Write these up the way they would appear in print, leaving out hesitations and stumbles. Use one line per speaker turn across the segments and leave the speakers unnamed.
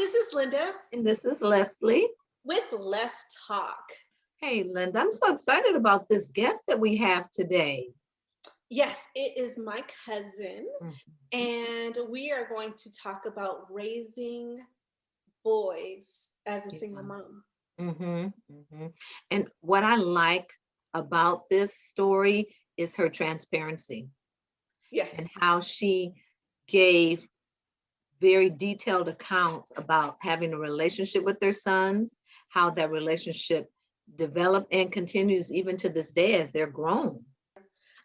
this is Linda.
And this is Leslie
with Let's Talk.
Hey, Linda, I'm so excited about this guest that we have today.
Yes, it is my cousin, and we are going to talk about raising boys as a single mom.
And what I like about this story is her transparency.
Yes.
And how she gave very detailed accounts about having a relationship with their sons, how that relationship developed and continues even to this day as they're grown.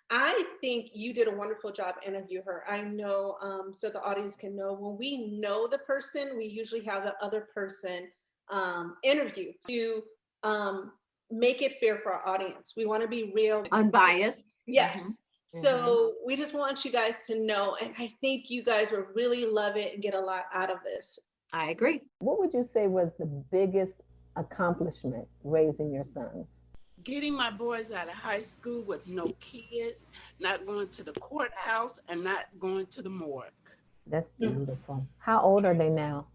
I think you did a wonderful job interviewing her. I know, so the audience can know, when we know the person, we usually have the other person interview to make it fair for our audience. We want to be real.
Unbiased.
Yes. So we just want you guys to know, and I think you guys will really love it and get a lot out of this.
I agree.
What would you say was the biggest accomplishment raising your sons?
Getting my boys out of high school with no kids, not going to the courthouse, and not going to the morgue.
That's beautiful. How old are they now?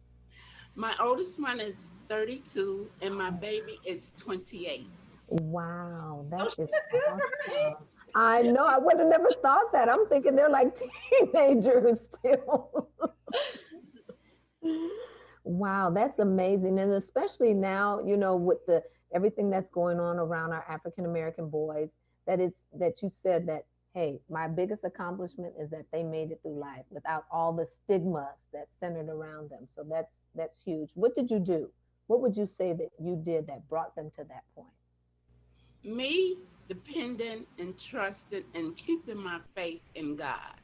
My oldest one is 32, and my baby is 28.
Wow, that is awesome. I know, I would have never thought that. I'm thinking they're like teenagers still. Wow, that's amazing. And especially now, you know, with everything that's going on around our African-American boys, that you said that, hey, my biggest accomplishment is that they made it through life without all the stigmas that centered around them. So that's huge. What did you do? What would you say that you did that brought them to that point?
Me, dependent and trusting and keeping my faith in God.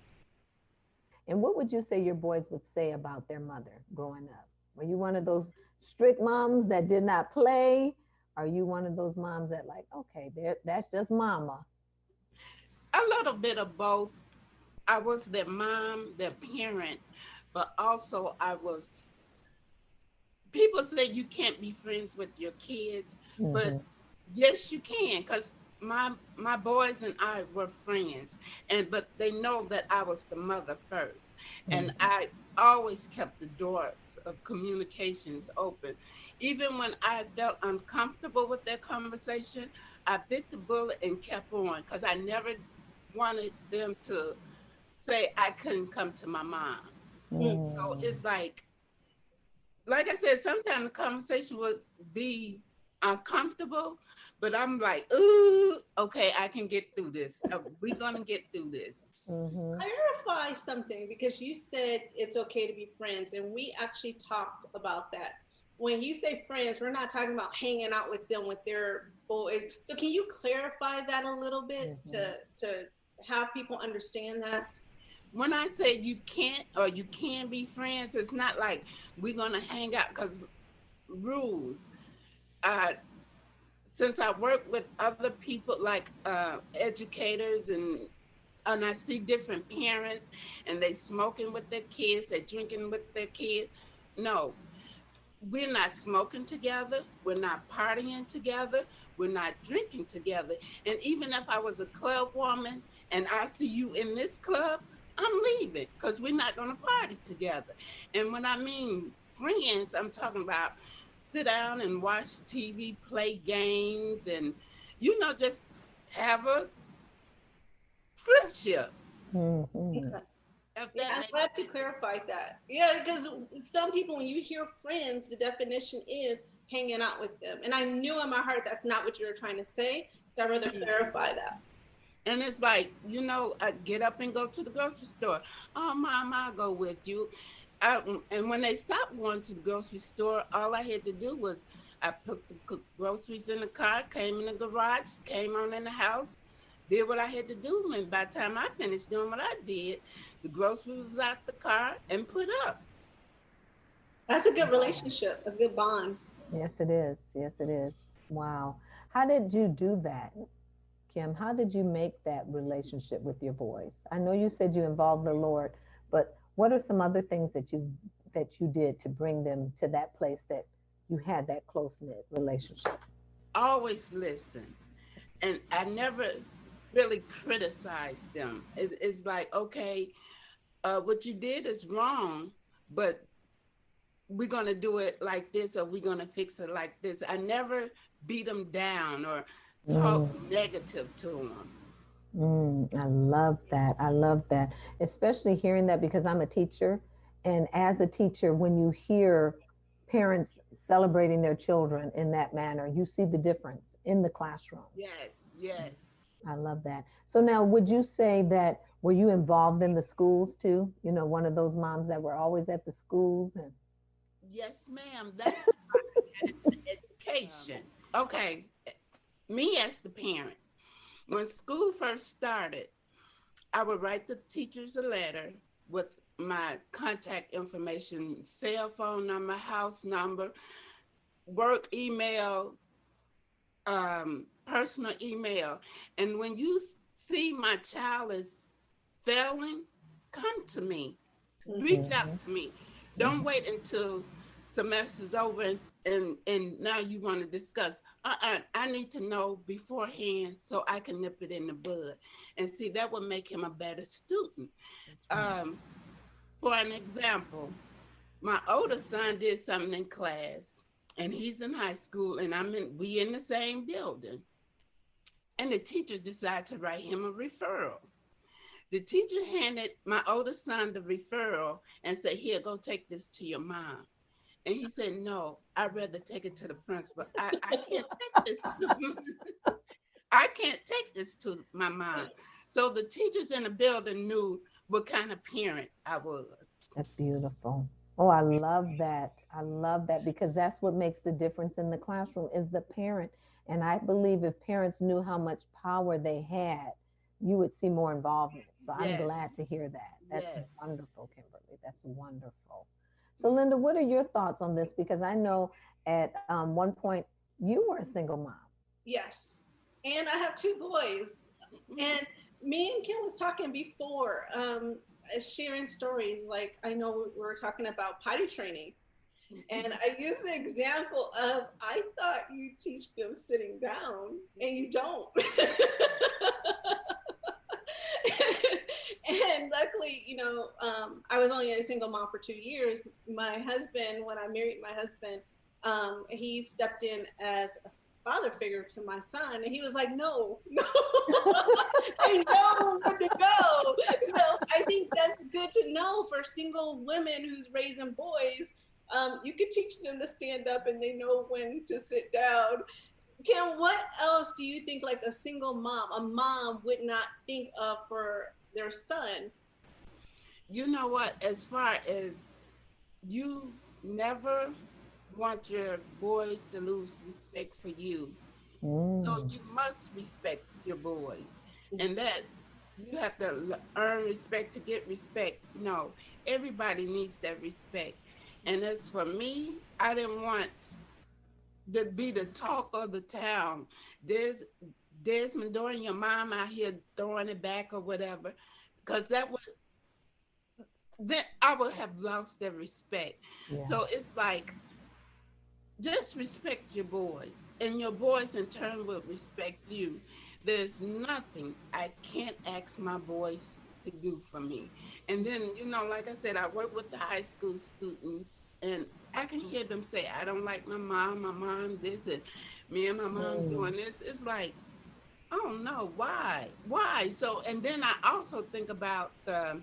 And what would you say your boys would say about their mother growing up? Were you one of those strict moms that did not play? Are you one of those moms that like, okay, that's just mama?
A little bit of both. I was their mom, their parent, but also people say you can't be friends with your kids, but yes, you can, because my boys and I were friends, but they know that I was the mother first, and I always kept the doors of communications open. Even when I felt uncomfortable with their conversation, I bit the bullet and kept on, because I never wanted them to say I couldn't come to my mom. So it's like I said, sometimes the conversation would be uncomfortable, but I'm like, ooh, okay, I can get through this. We're gonna get through this.
Clarify something, because you said it's okay to be friends, and we actually talked about that. When you say friends, we're not talking about hanging out with them with their boys. So can you clarify that a little bit to have people understand that?
When I say you can't or you can be friends, it's not like we're gonna hang out, because rules. Since I work with other people like educators, and I see different parents and they smoking with their kids, they drinking with their kids. No, we're not smoking together. We're not partying together. We're not drinking together. And even if I was a club woman and I see you in this club, I'm leaving, because we're not going to party together. And when I mean friends, I'm talking about sit down and watch TV, play games, and, just have a friendship.
I'm glad you clarified that. Yeah, because some people, when you hear friends, the definition is hanging out with them. And I knew in my heart that's not what you were trying to say, so I'd rather clarify that.
And it's like, I get up and go to the grocery store. Oh, Mom, I'll go with you. And when they stopped going to the grocery store, all I had to do was I put the groceries in the car, came in the garage, came on in the house, did what I had to do. And by the time I finished doing what I did, the groceries was out the car and put up.
That's a good relationship, a good bond.
Yes, it is. Yes, it is. Wow. How did you do that, Kim? How did you make that relationship with your boys? I know you said you involved the Lord, but what are some other things that you did to bring them to that place that you had that close-knit relationship?
Always listen. And I never really criticized them. It's like, okay, what you did is wrong, but we're going to do it like this, or we're going to fix it like this. I never beat them down or talk negative to them.
I love that. I love that, especially hearing that because I'm a teacher. And as a teacher, when you hear parents celebrating their children in that manner, you see the difference in the classroom.
Yes, yes.
I love that. So now, would you say that were you involved in the schools too? You know, one of those moms that were always at the schools and
Yes, ma'am. That's why I got into education. Okay, me as the parent, when school first started, I would write the teachers a letter with my contact information, cell phone number, house number, work email, personal email. And when you see my child is failing, come to me, reach out to me. Don't wait until semester's over and now you want to discuss. I need to know beforehand so I can nip it in the bud. And see, that would make him a better student. For an example, my older son did something in class, and he's in high school, and we in the same building. And the teacher decided to write him a referral. The teacher handed my older son the referral and said, "Here, go take this to your mom." And he said, "No, I'd rather take it to the principal. I can't take this. I can't take this to my mom." So the teachers in the building knew what kind of parent I was.
that's beautiful. Oh, I love that. I love that because that's what makes the difference in the classroom is the parent. And I believe if parents knew how much power they had, you would see more involvement. So I'm
Yes.
glad to hear that. That's
Yes.
wonderful, Kimberly. That's wonderful. So, Linda, what are your thoughts on this? Because I know at one point you were a single mom.
Yes. And I have two boys. And me and Kim was talking before, sharing stories. Like, I know we were talking about potty training. And I use the example of I thought you teach them sitting down, and you don't. And luckily, I was only a single mom for 2 years. My husband, when I married my husband, he stepped in as a father figure to my son, and he was like, "No, no, I know where to go." So I think that's good to know for single women who's raising boys. You can teach them to stand up, and they know when to sit down. Kim, what else do you think like a mom would not think of for their son?
You know what? As far as you never want your boys to lose respect for you. So
Mm,
you must respect your boys. And that you have to earn respect to get respect. No, everybody needs that respect. And as for me, I didn't want to be the talk of the town. There's Desmond Doran, your mom out here throwing it back or whatever, because that would then I would have lost their respect.
yeah.
So it's like just respect your boys, and your boys in turn will respect you. There's nothing I can't ask my boys to do for me. And then, like I said, I work with the high school students, and I can hear them say, "I don't like my mom this, and me and my mom doing this." It's like, oh no, why? So, and then I also think about the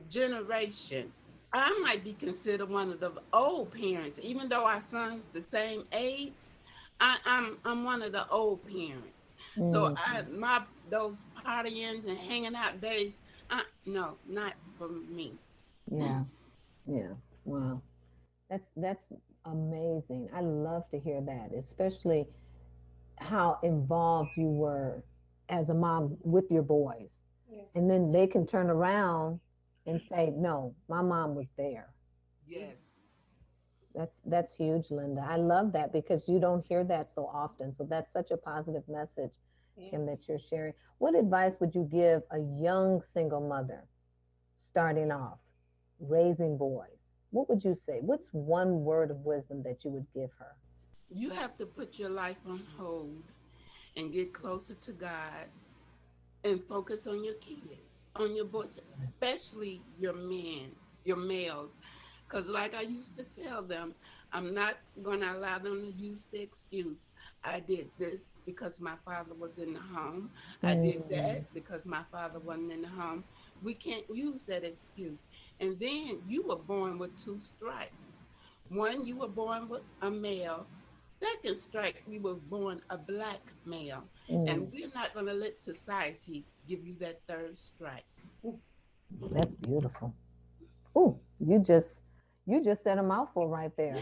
generation. I might be considered one of the old parents, even though our son's the same age. I'm one of the old parents. So
Mm,
my those partying and hanging out days, no, not for me.
yeah. Yeah. Wow. That's amazing. I love to hear that, especially how involved you were as a mom with your boys.
Yeah.
And then they can turn around and say, "No, my mom was there."
Yes.
That's huge, Linda. I love that because you don't hear that so often. So that's such a positive message,
Yeah.
Kim, that you're sharing. What advice would you give a young single mother starting off, raising boys? What would you say? What's one word of wisdom that you would give her?
You have to put your life on hold and get closer to God and focus on your kids, on your boys, especially your men, your males. Because like I used to tell them, I'm not going to allow them to use the excuse. I did this because my father was in the home. I did
Mm.
that because my father wasn't in the home. We can't use that excuse. And then you were born with two strikes. One, you were born with a male. Second strike, you were born a black male. And
Mm.
we're not going to let society give you that third strike.
That's beautiful. Ooh, you just said a mouthful right there.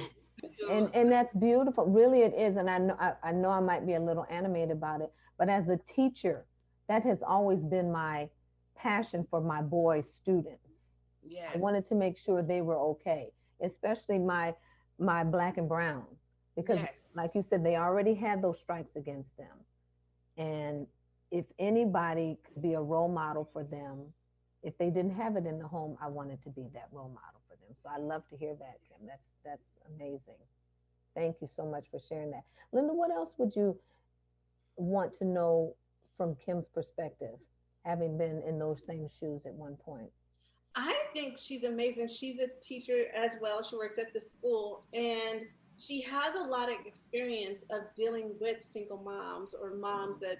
And that's beautiful. Really it is. And I know I might be a little animated about it, but as a teacher, that has always been my passion for my boys' students. I
Yes.
wanted to make sure they were okay, especially my black and brown, because
Yes.
like you said, they already had those strikes against them. And if anybody could be a role model for them, if they didn't have it in the home, I wanted to be that role model for them. So I love to hear that, Kim. That's amazing. Thank you so much for sharing that. Linda, what else would you want to know from Kim's perspective, having been in those same shoes at one point?
I think she's amazing. She's a teacher as well. She works at the school, and she has a lot of experience of dealing with single moms or moms that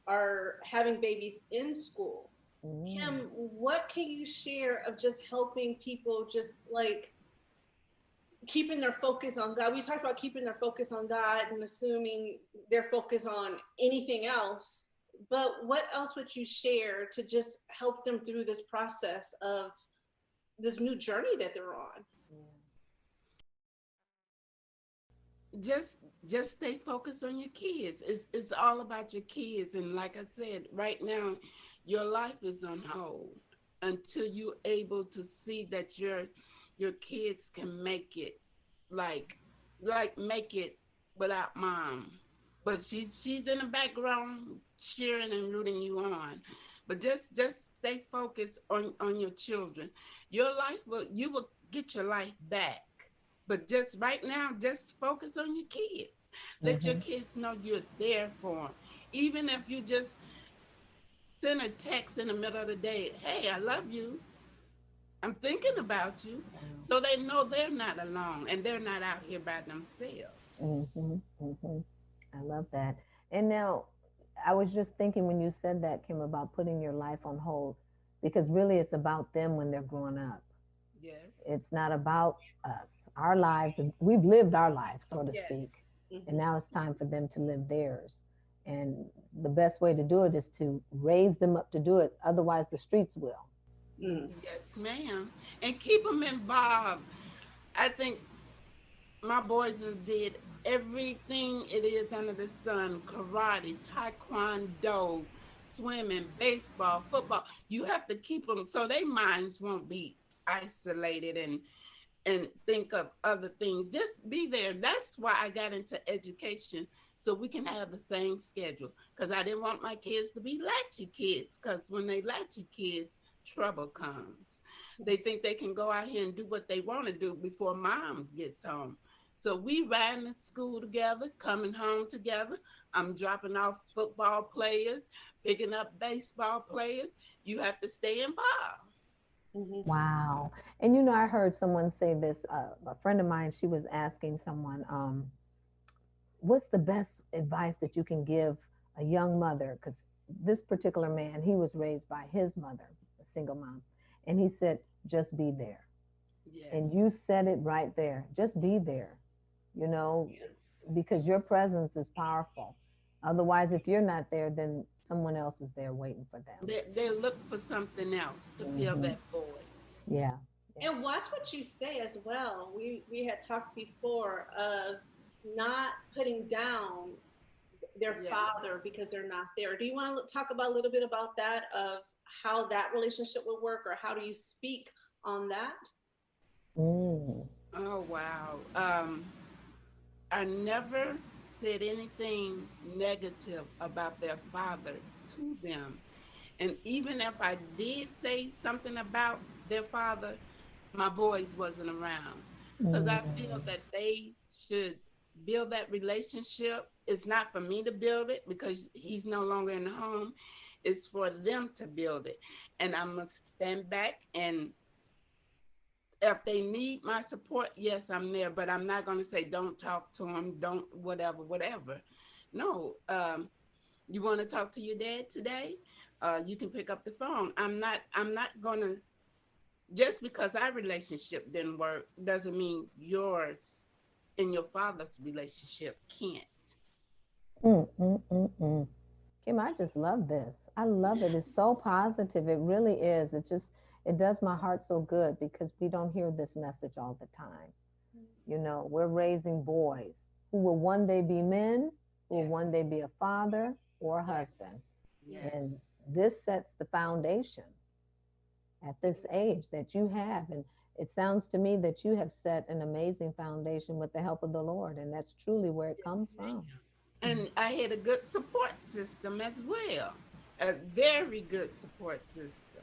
are having babies in school.
Mm.
Kim, what can you share of just helping people just like keeping their focus on God? We talked about keeping their focus on God and assuming their focus on anything else. But what else would you share to just help them through this process of this new journey that they're on?
just just stay focused on your kids. It's all about your kids. And like I said, right now your life is on hold until you're able to see that your kids can make it, like make it without mom. But she's in the background cheering and rooting you on. But just stay focused on your children. Your life will, you will get your life back. But just right now, just focus on your kids. Let your
Mm-hmm.
kids know you're there for them. Even if you just send a text in the middle of the day, hey, I love you. I'm thinking about you. So they know they're not alone and they're not out here by themselves.
Mm-hmm. Mm-hmm. I love that. And now, I was just thinking when you said that, Kim, about putting your life on hold, because really it's about them when they're growing up.
Yes.
It's not about us. Our lives, we've lived our life, so to
Yes.
speak. And
Mm-hmm.
now it's time for them to live theirs. And the best way to do it is to raise them up to do it. Otherwise, the streets will.
Mm.
Yes, ma'am. And keep them involved. I think my boys have did everything it is under the sun: karate, taekwondo, swimming, baseball, football. You have to keep them so their minds won't be isolated and think of other things. Just be there. That's why I got into education, so we can have the same schedule, because I didn't want my kids to be latchy kids, because when they latchy kids, trouble comes. They think they can go out here and do what they want to do before mom gets home. So we riding to school together, coming home together. I'm dropping off football players, picking up baseball players. You have to stay involved.
Mm-hmm.
Wow. And I heard someone say this, a friend of mine, she was asking someone, what's the best advice that you can give a young mother? Because this particular man, he was raised by his mother, a single mom. And he said, just be there. And
Yes.
you said it right there. Just be there, you know, because your presence is powerful. Otherwise, if you're not there, then someone else is there waiting for them.
They look for something else to fill
Hmm.
that void.
Yeah. Yeah.
And watch what you say as well. We had talked before of not putting down their
Yes.
father because they're not there. Do you want to talk about a little bit about that of how that relationship would work, or how do you speak on that?
Mm.
Oh wow. I never said anything negative about their father to them. And even if I did say something about their father, my boys wasn't around. Because I feel
Mm.
that they should build that relationship. It's not for me to build it because he's no longer in the home. It's for them to build it. And I'm going to stand back and if they need my support, yes, I'm there, but I'm not going to say don't talk to them, don't whatever. No, you want to talk to your dad today? You can pick up the phone. I'm not going to, just because our relationship didn't work doesn't mean yours and your father's relationship can't.
Mm, mm, mm, mm. Kim, I just love this. I love it. It's so positive. It really is. It does my heart so good because we don't hear this message all the time. You know, we're raising boys who will one day be men, who will one day be a father or a husband.
Yes.
And this sets the foundation at this age that you have. And it sounds to me that you have set an amazing foundation with the help of the Lord. And that's truly where it comes from.
And I had a good support system as well, a very good support system.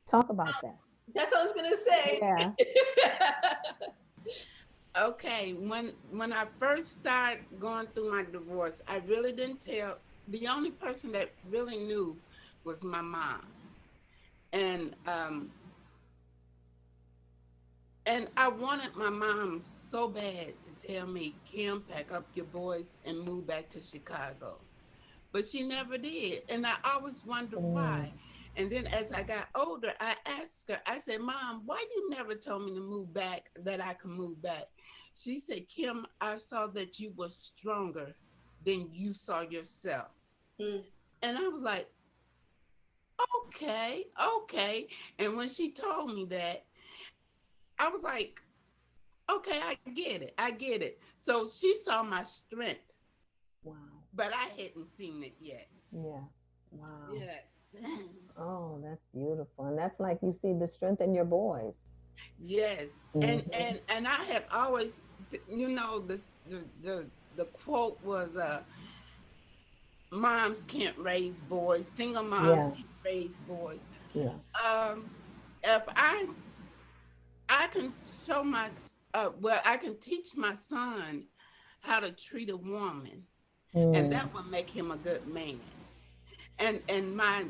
Talk about that.
That's what I was gonna say.
Yeah.
Okay, when I first started going through my divorce, I really didn't tell. The only person that really knew was my mom, and I wanted my mom so bad to tell me, Kim, pack up your boys and move back to Chicago. But she never did. And I always wondered why. And then as I got older, I asked her, I said, Mom, why you never told me to move back, that I could move back? She said, Kim, I saw that you were stronger than you saw yourself. And I was like, okay. And when she told me that, I was like, okay, I get it. So she saw my strength.
Wow.
But I hadn't seen it yet.
Yeah. Wow.
Yes.
Oh, that's beautiful. And that's like you see the strength in your boys.
Yes. And I have always, you know, the quote was moms can't raise boys, single moms can't raise boys.
Yeah.
If I can show my I can teach my son how to treat a woman, and that will make him a good man. And my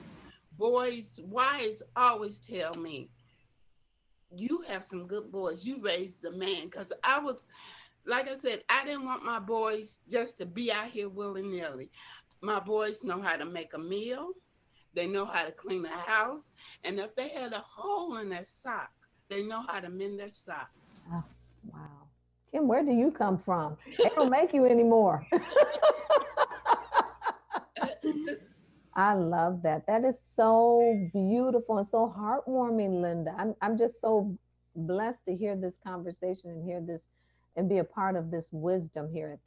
boys' wives always tell me, you have some good boys. You raised a man. Because I was, like I said, I didn't want my boys just to be out here willy-nilly. My boys know how to make a meal. They know how to clean a house. And if they had a hole in their sock, they know how to mend their socks.
Oh, wow. Kim, where do you come from? They don't make you anymore. I love that. That is so beautiful and so heartwarming, Linda. I'm just so blessed to hear this conversation and hear this and be a part of this wisdom here at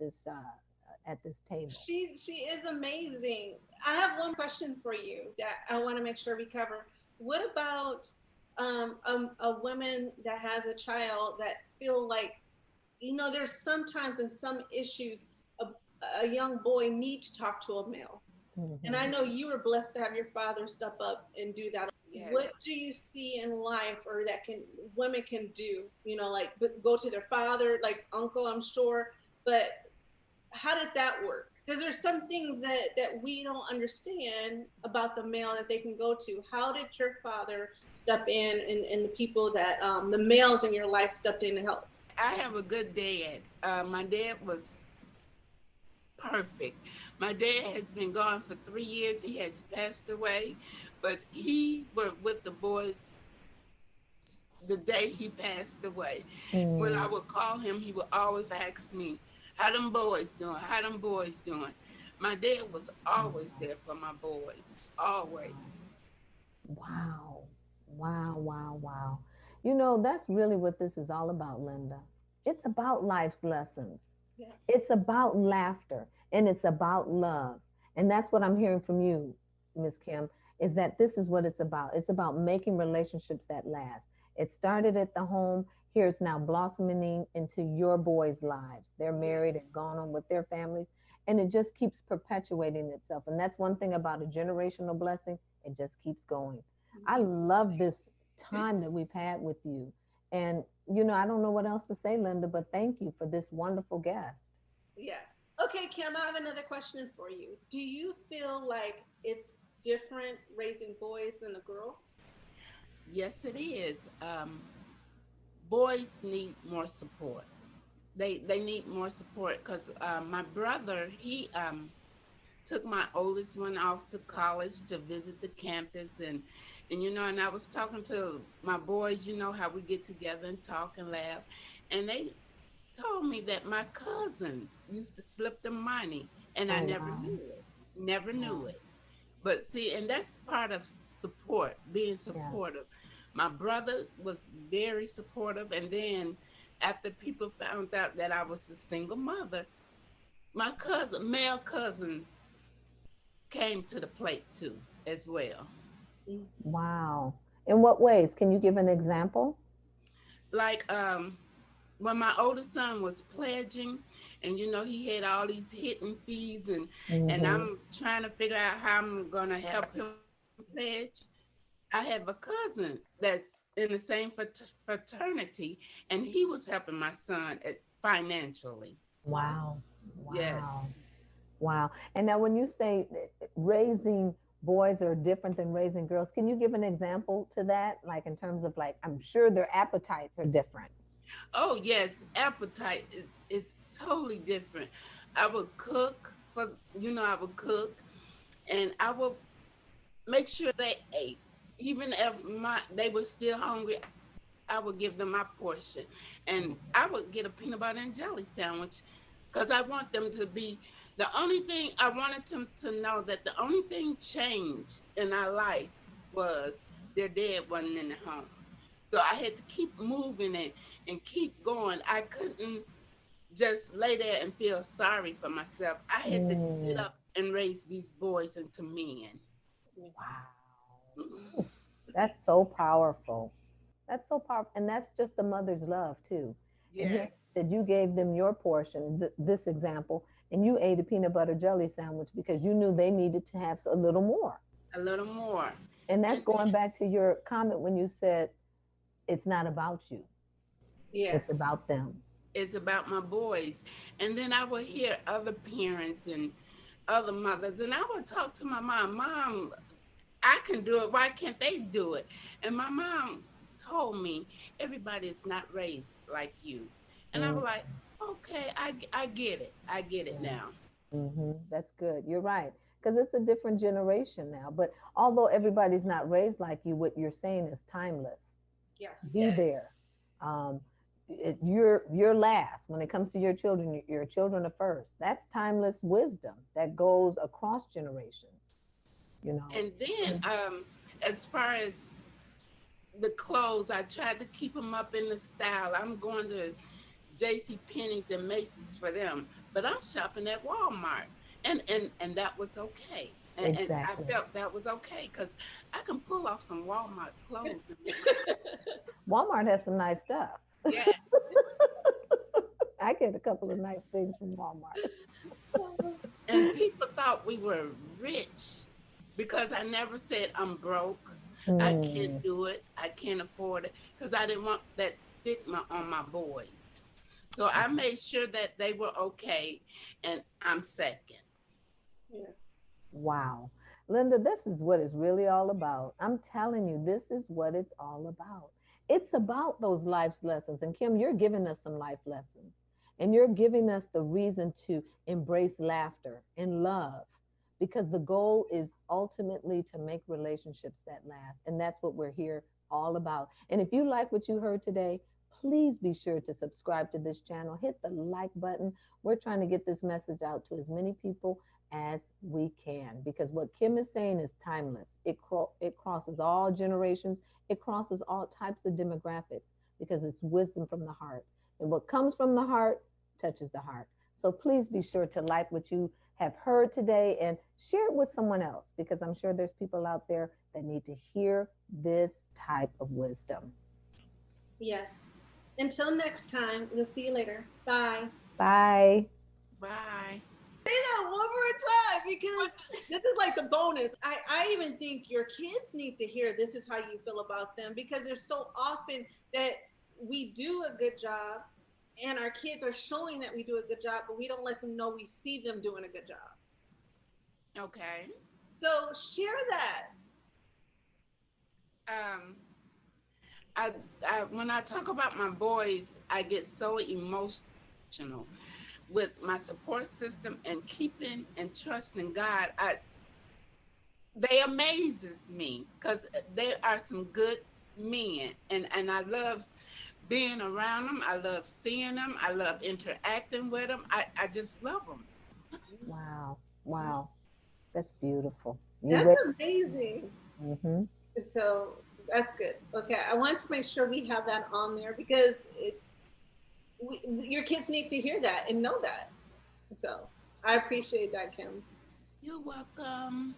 this table.
She is amazing. I have one question for you that I want to make sure we cover. What about a woman that has a child that feel like, you know, there's sometimes in some issues a young boy needs to talk to a male. And I know you were blessed to have your father step up and do that. Yes. What do you see in life, or that women can do? You know, like go to their father, like uncle, I'm sure. But how did that work? Because there's some things that we don't understand about the male that they can go to. How did your father step in, and the people that the males in your life stepped in to help?
I have a good dad. My dad was perfect. My dad has been gone for 3 years. He has passed away, but he was with the boys the day he passed away. When I would call him, he would always ask me, how them boys doing? How them boys doing? My dad was always there for my boys, always.
Wow. Wow, wow, wow. You know, that's really what this is all about, Linda. It's about life's lessons. Yeah. It's about laughter, and it's about love. And that's what I'm hearing from you, Miss Kim, is that this is what it's about. It's about making relationships that last. It started at the home. Here it's now blossoming into your boys' lives. They're married and gone on with their families, and it just keeps perpetuating itself. And that's one thing about a generational blessing. It just keeps going. I love this time that we've had with you. And, you know, I don't know what else to say, Linda, but thank you for this wonderful guest.
Yes. Okay, Kim, I have another question for you. Do you feel like it's different raising boys than the girls?
Yes, it is. boys need more support. They need more support because my brother, he took my oldest one off to college to visit the campus, and and I was talking to my boys, how we get together and talk and laugh, and they told me that my cousins used to slip them money, and I
Oh,
never
wow.
knew it. Never
Wow.
knew it. But see, and that's part of support, being
Yeah.
supportive. My brother was very supportive, and then after people found out that I was a single mother, my male cousins came to the plate too, as well.
Wow. In what ways? Can you give an example?
Like when my oldest son was pledging, and he had all these hidden fees, and
Mm-hmm.
I'm trying to figure out how I'm gonna help him pledge. I have a cousin that's in the same fraternity, and he was helping my son financially.
Wow.
Yes.
Wow. Wow. And now, when you say raising boys are different than raising girls, can you give an example to that? Like, in terms of, like, I'm sure their appetites are different.
Oh yes, appetite is totally different. I would cook for I would cook, and I would make sure they ate. Even if they were still hungry, I would give them my portion. And I would get a peanut butter and jelly sandwich because I want them to be the only thing I wanted them to know that the only thing changed in our life was their dad wasn't in the home. So I had to keep moving and keep going. I couldn't just lay there and feel sorry for myself. I had to get
Mm,
up and raise these boys into men.
wow. Ooh, that's so powerful. That's so powerful. And that's just the mother's love, too. And here
Yes,
that you gave them your portion, this example, and you ate a peanut butter jelly sandwich because you knew they needed to have a little more.
a little more.
And that's
And
going back to your comment when you said it's not about you,
Yeah.
it's about them.
it's about my boys. And then I would hear other parents and other mothers, and I would talk to my mom. Mom, I can do it. Why can't they do it? And my mom told me everybody is not raised like you. And I
Mm,
was like, okay, I get it. I get it
yeah.
now.
That's good. You're right. Because it's a different generation now. But although everybody's not raised like you, what you're saying is timeless.
Yes.
Be
Yes.
there. You're last when it comes to your children. Your children are first. That's timeless wisdom that goes across generations. You know.
And then, as far as the clothes, I tried to keep them up in the style. I'm going to J.C. Penney's and Macy's for them, but I'm shopping at Walmart, and that was okay. And I
Exactly.
felt that was okay because I can pull off some Walmart clothes and make
Walmart has some nice stuff.
yeah.
I get a couple of nice things from Walmart.
And people thought we were rich because I never said I'm broke. I can't
Mm,
do it. I can't afford it because I didn't want that stigma on my boys. So I made sure that they were okay, and I'm second.
Yeah.
wow. Linda, this is what it's really all about. I'm telling you, this is what it's all about. It's about those life's lessons. And Kim, you're giving us some life lessons. And you're giving us the reason to embrace laughter and love because the goal is ultimately to make relationships that last. And that's what we're here all about. And if you like what you heard today, please be sure to subscribe to this channel. Hit the like button. We're trying to get this message out to as many people as we can because what Kim is saying is timeless. It crosses all generations, it crosses all types of demographics because it's wisdom from the heart. And what comes from the heart touches the heart. So please be sure to like what you have heard today and share it with someone else because I'm sure there's people out there that need to hear this type of wisdom.
Yes. Until next time, we'll see you later. Bye.
Bye.
Bye.
Say that one more time because this is like the bonus. I even think your kids need to hear this is how you feel about them because there's so often that we do a good job and our kids are showing that we do a good job, but we don't let them know we see them doing a good job.
Okay.
So share that.
Um, I when I talk about my boys, I get so emotional with my support system and keeping and trusting God. They amazes me because they are some good men, and I love being around them. I love seeing them. I love interacting with them. I just love them.
Wow. Wow. That's beautiful.
That's amazing.
Mm-hmm.
So that's good. Okay, I want to make sure we have that on there because your kids need to hear that and know that. So I appreciate that, Kim.
You're welcome.